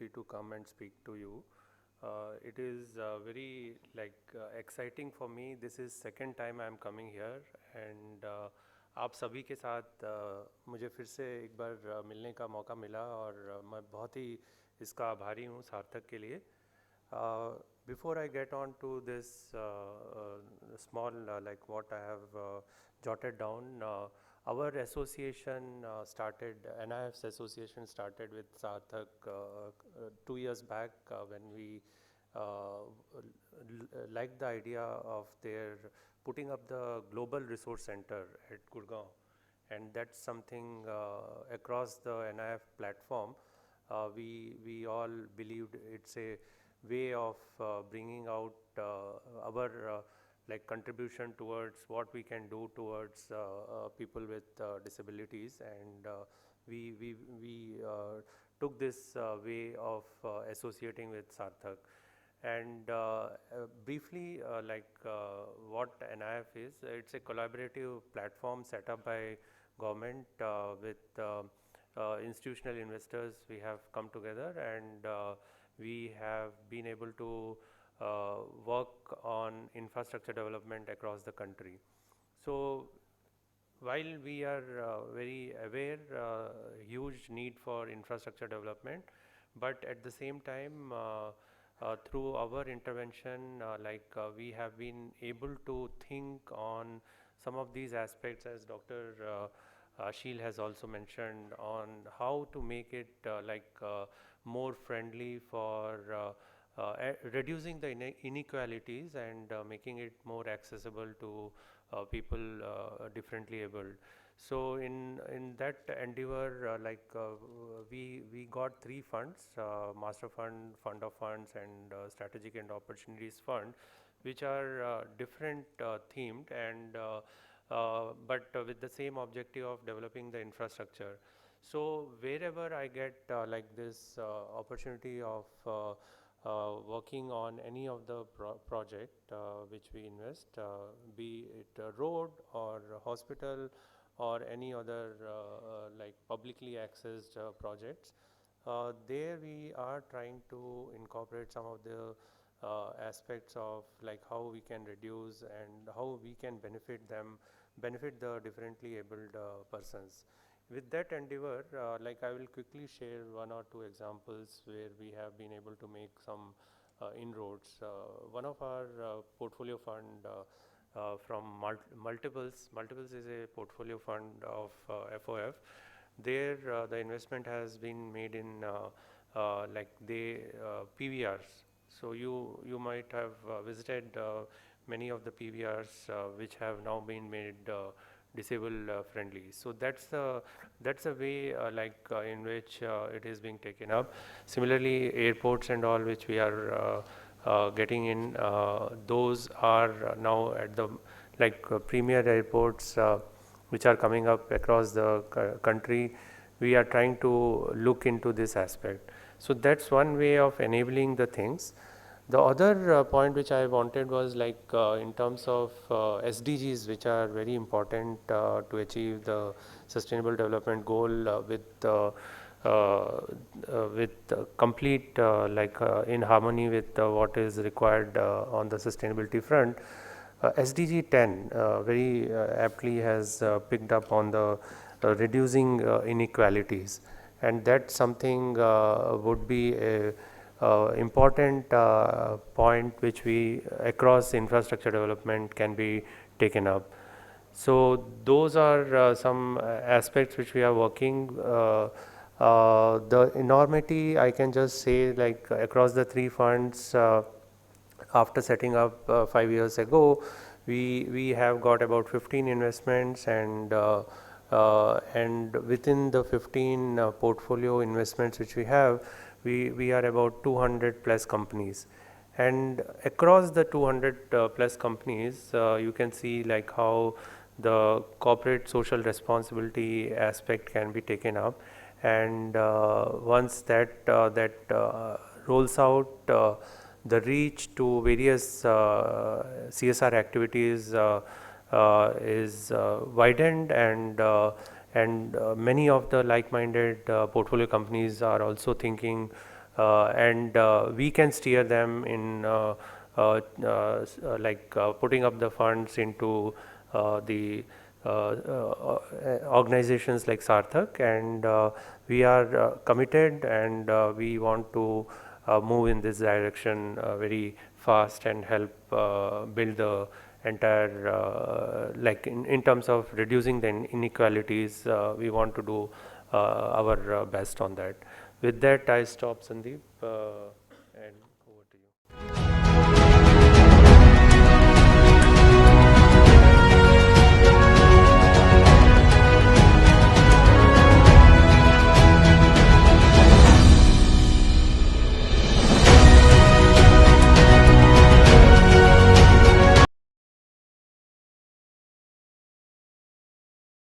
opportunity to come and speak to you. It is very exciting for me. This is second time I am coming here and आप सभी के साथ मुझे फिर से एक बार मिलने का मौका मिला और मैं बहुत ही इसका आभारी हूँ सार्थक के लिए. Before I get on to this small like what I have jotted down, our association started, NIF's association started with Sarthak 2 years back when we liked the idea of their putting up the Global Resource Center at Gurgaon, and that's something across the NIF platform. We all believed it's a way of bringing out our like contribution towards what we can do towards people with disabilities, and we took this way of associating with Sarthak. And briefly, what NIF is, it's a collaborative platform set up by government with institutional investors. We have come together and we have been able to work on infrastructure development across the country. So while we are very aware huge need for infrastructure development, but at the same time through our intervention we have been able to think on some of these aspects, as Dr. Ashil has also mentioned, on how to make it more friendly for reducing the inequalities and making it more accessible to people differently abled. So in that endeavor, we got three funds: Master Fund, Fund of Funds, and Strategic and Opportunities Fund, which are different themed and but with the same objective of developing the infrastructure. So wherever I get like this opportunity of working on any of the project which we invest, be it a road or a hospital or any other like publicly accessed projects, there we are trying to incorporate some of the aspects of like how we can reduce and how we can benefit the differently abled persons. With that endeavor, I will quickly share one or two examples where we have been able to make some inroads. One of our portfolio fund from Multiples is a portfolio fund of FOF. There, the investment has been made in PVRs. So you might have visited many of the PVRs which have now been made disabled friendly. So that's a way in which it is being taken up. Similarly, airports and all which we are getting in, those are now at the premier airports which are coming up across the country. We are trying to look into this aspect. So that's one way of enabling the things. The other point which I wanted was in terms of SDGs, which are very important to achieve the sustainable development goal with complete in harmony with what is required on the sustainability front. SDG 10 very aptly has picked up on the reducing inequalities, and that's something would be a important point which we across infrastructure development can be taken up. So those are some aspects which we are working. The enormity, I can just say, across the three funds, after setting up 5 years ago, we have got about 15 investments, and within the 15 portfolio investments which we have, we are about 200 plus companies, and across the 200 plus companies you can see how the corporate social responsibility aspect can be taken up, and once that rolls out, the reach to various CSR activities is widened, and many of the like-minded portfolio companies are also thinking and we can steer them in putting up the funds into the organizations like Sarthak, and we are committed, and we want to move in this direction very fast and help build the entire in terms of reducing the inequalities. We want to do our best on that. With that, I stop, Sandeep.